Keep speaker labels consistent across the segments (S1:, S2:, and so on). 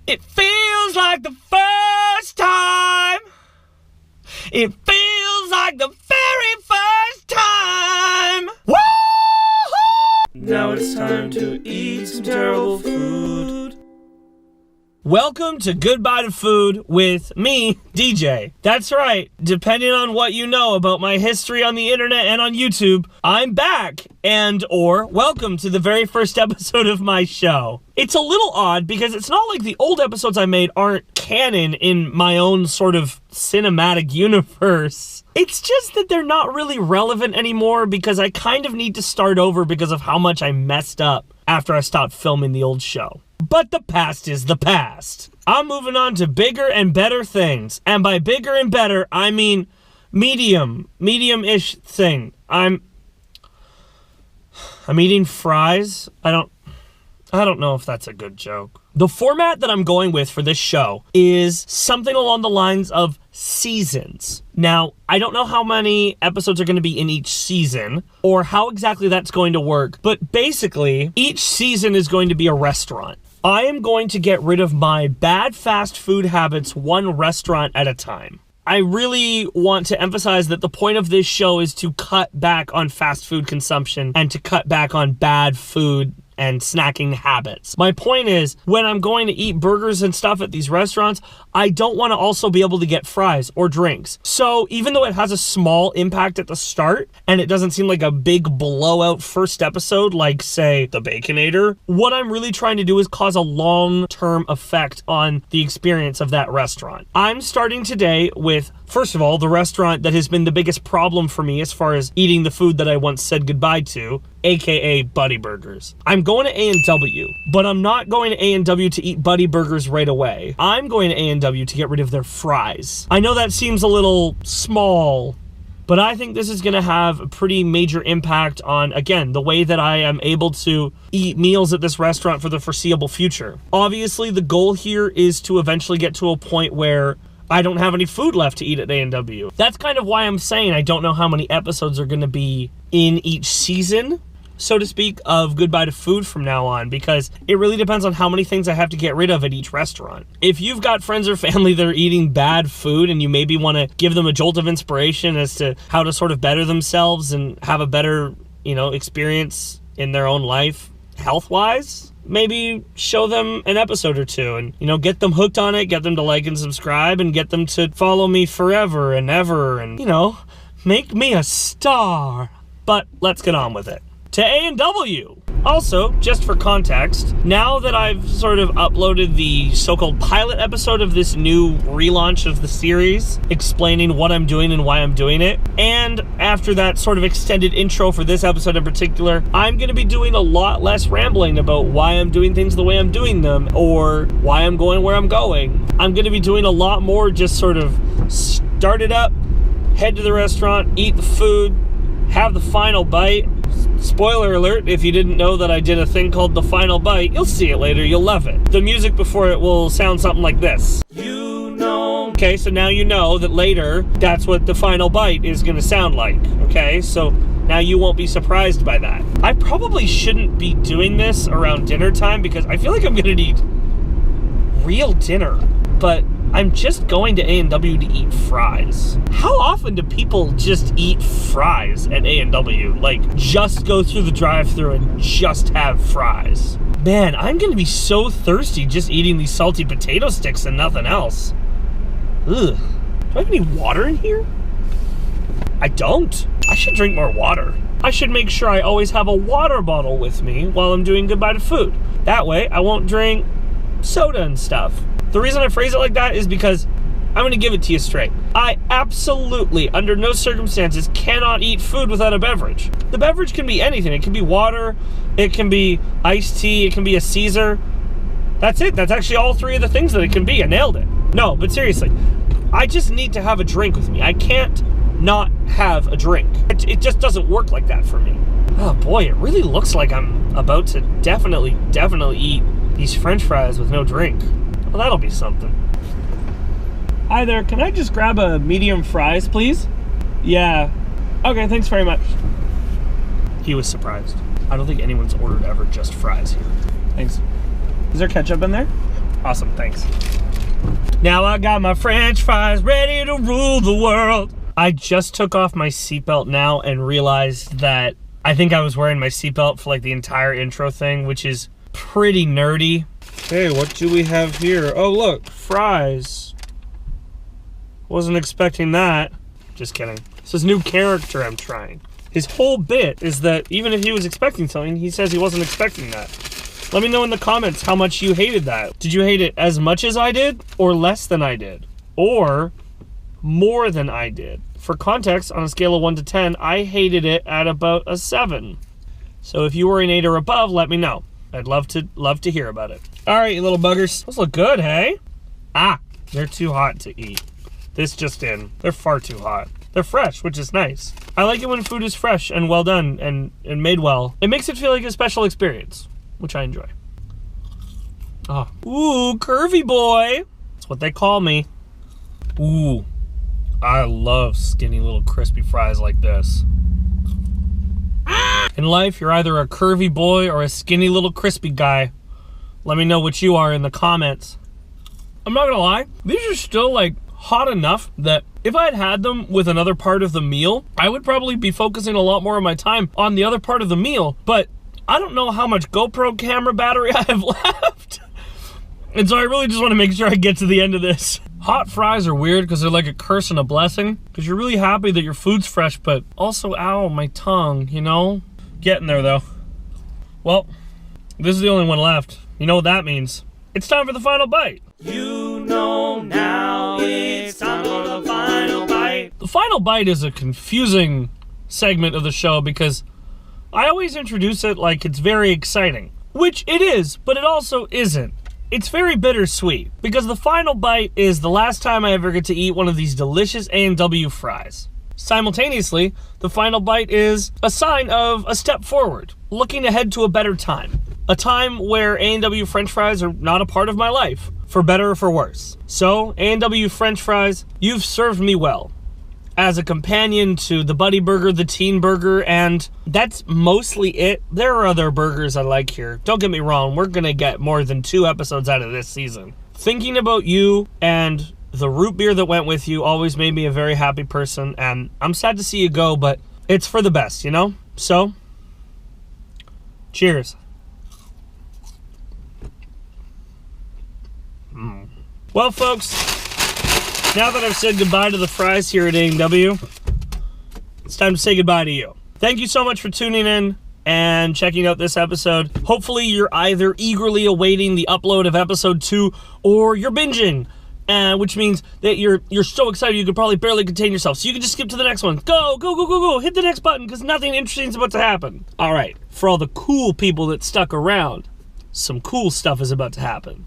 S1: It feels like the first time. It feels like the very first time. Woo!
S2: Now it's time to eat some terrible food.
S1: Welcome to Goodbye to Food with me, DJ. That's right, depending on what you know about my history on the internet and on YouTube, I'm back, or welcome to the very first episode of my show. It's a little odd because it's not like the old episodes I made aren't canon in my own sort of cinematic universe. It's just that they're not really relevant anymore because I kind of need to start over because of how much I messed up after I stopped filming the old show. But the past is the past. I'm moving on to bigger and better things. And by bigger and better, I mean medium-ish thing. I'm eating fries. I don't know if that's a good joke. The format that I'm going with for this show is something along the lines of seasons. Now, I don't know how many episodes are going to be in each season or how exactly that's going to work, but basically, each season is going to be a restaurant. I am going to get rid of my bad fast food habits one restaurant at a time. I really want to emphasize that the point of this show is to cut back on fast food consumption and to cut back on bad food and snacking habits. My point is, when I'm going to eat burgers and stuff at these restaurants, I don't want to also be able to get fries or drinks. So even though it has a small impact at the start, and it doesn't seem like a big blowout first episode like, say, the Baconator, what I'm really trying to do is cause a long-term effect on the experience of that restaurant. I'm starting today with, first of all, the restaurant that has been the biggest problem for me as far as eating the food that I once said goodbye to, aka Buddy Burgers. I'm going to A&W, but I'm not going to A&W to eat Buddy Burgers right away. I'm going to A&W to get rid of their fries. I know that seems a little small, but I think this is going to have a pretty major impact on, again, the way that I am able to eat meals at this restaurant for the foreseeable future. Obviously, the goal here is to eventually get to a point where I don't have any food left to eat at A&W. That's kind of why I'm saying I don't know how many episodes are going to be in each season, so to speak, of Goodbye to Food from now on, because it really depends on how many things I have to get rid of at each restaurant. If you've got friends or family that are eating bad food and you maybe want to give them a jolt of inspiration as to how to sort of better themselves and have a better, experience in their own life health-wise, maybe show them an episode or two and, get them hooked on it, get them to like and subscribe, and get them to follow me forever and ever and, make me a star. But let's get on with it. To A&W. Also, just for context, now that I've sort of uploaded the so-called pilot episode of this new relaunch of the series, explaining what I'm doing and why I'm doing it, and after that sort of extended intro for this episode in particular, I'm going to be doing a lot less rambling about why I'm doing things the way I'm doing them, or why I'm going where I'm going. I'm going to be doing a lot more just sort of start it up, head to the restaurant, eat the food, have the final bite. Spoiler alert, if you didn't know that I did a thing called The Final Bite, you'll see it later, you'll love it. The music before it will sound something like this. Okay, so now you know that later, that's what The Final Bite is going to sound like, okay? So now you won't be surprised by that. I probably shouldn't be doing this around dinner time because I feel like I'm going to need real dinner, but I'm just going to A&W to eat fries. How often do people just eat fries at A&W? Like, just go through the drive-thru and just have fries? Man, I'm gonna be so thirsty just eating these salty potato sticks and nothing else. Ugh. Do I have any water in here? I don't. I should drink more water. I should make sure I always have a water bottle with me while I'm doing Goodbye to Food. That way, I won't drink soda and stuff. The reason I phrase it like that is because I'm going to give it to you straight. I absolutely, under no circumstances, cannot eat food without a beverage. The beverage can be anything. It can be water, it can be iced tea, it can be a Caesar. That's it. That's actually all three of the things that it can be. I nailed it. No, but seriously, I just need to have a drink with me. I can't not have a drink. It just doesn't work like that for me. Oh boy, it really looks like I'm about to definitely eat these French fries with no drink. Well, that'll be something. Hi there, can I just grab a medium fries, please? Yeah. Okay, thanks very much. He was surprised. I don't think anyone's ordered ever just fries here. Thanks. Is there ketchup in there? Awesome, thanks. Now I got my French fries ready to rule the world. I just took off my seatbelt now and realized that I think I was wearing my seatbelt for like the entire intro thing, which is pretty nerdy. Hey, what do we have here? Oh, look, fries. Wasn't expecting that. Just kidding. This is a new character I'm trying. His whole bit is that even if he was expecting something, he says he wasn't expecting that. Let me know in the comments how much you hated that. Did you hate it as much as I did, or less than I did, or more than I did? For context, on a scale of 1 to 10, I hated it at about a 7. So if you were an 8 or above, let me know. I'd love to hear about it. All right, you little buggers. Those look good, hey? Ah, they're too hot to eat. This just in. They're far too hot. They're fresh, which is nice. I like it when food is fresh and well done and made well. It makes it feel like a special experience, which I enjoy. Oh, ooh, curvy boy. That's what they call me. Ooh, I love skinny little crispy fries like this. In life, you're either a curvy boy or a skinny little crispy guy. Let me know what you are in the comments. I'm not gonna lie, these are still like hot enough that if I had had them with another part of the meal, I would probably be focusing a lot more of my time on the other part of the meal, but I don't know how much GoPro camera battery I have left. And so I really just want to make sure I get to the end of this. Hot fries are weird because they're like a curse and a blessing, because you're really happy that your food's fresh, but also, ow, my tongue, you know? Getting there though. Well, this is the only one left. You know what that means. It's time for the final bite.
S2: You know now it's time for the final bite.
S1: The final bite is a confusing segment of the show because I always introduce it like it's very exciting, which it is, but it also isn't. It's very bittersweet because the final bite is the last time I ever get to eat one of these delicious A&W fries. Simultaneously, the final bite is a sign of a step forward, looking ahead to a better time. A time where A&W French fries are not a part of my life, for better or for worse. So, A&W French fries, you've served me well. As a companion to the Buddy Burger, the Teen Burger, and that's mostly it. There are other burgers I like here. Don't get me wrong, we're gonna get more than 2 episodes out of this season. Thinking about you and the root beer that went with you always made me a very happy person, and I'm sad to see you go, but it's for the best, you know? So, cheers. Well, folks, now that I've said goodbye to the fries here at A&W, it's time to say goodbye to you. Thank you so much for tuning in and checking out this episode. Hopefully you're either eagerly awaiting the upload of episode 2 or you're binging, which means that you're so excited you could probably barely contain yourself. So you can just skip to the next one. Go. Hit the next button because nothing interesting is about to happen. All right, for all the cool people that stuck around, some cool stuff is about to happen.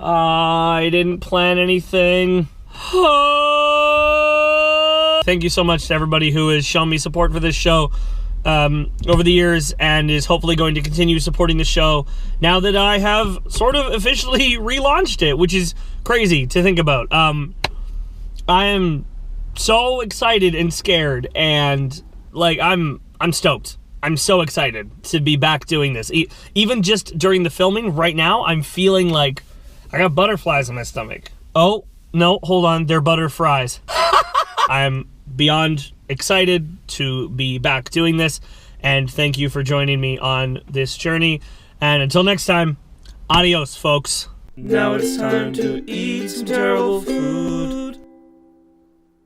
S1: I didn't plan anything. Thank you so much to everybody who has shown me support for this show over the years and is hopefully going to continue supporting the show now that I have sort of officially relaunched it, which is crazy to think about. I am so excited and scared, and like I'm stoked. I'm so excited to be back doing this. Even just during the filming right now, I'm feeling like I got butterflies in my stomach. Oh, no, hold on. They're butter fries. I'm beyond excited to be back doing this, and thank you for joining me on this journey. And until next time, adios, folks.
S2: Now it's time to eat some terrible food.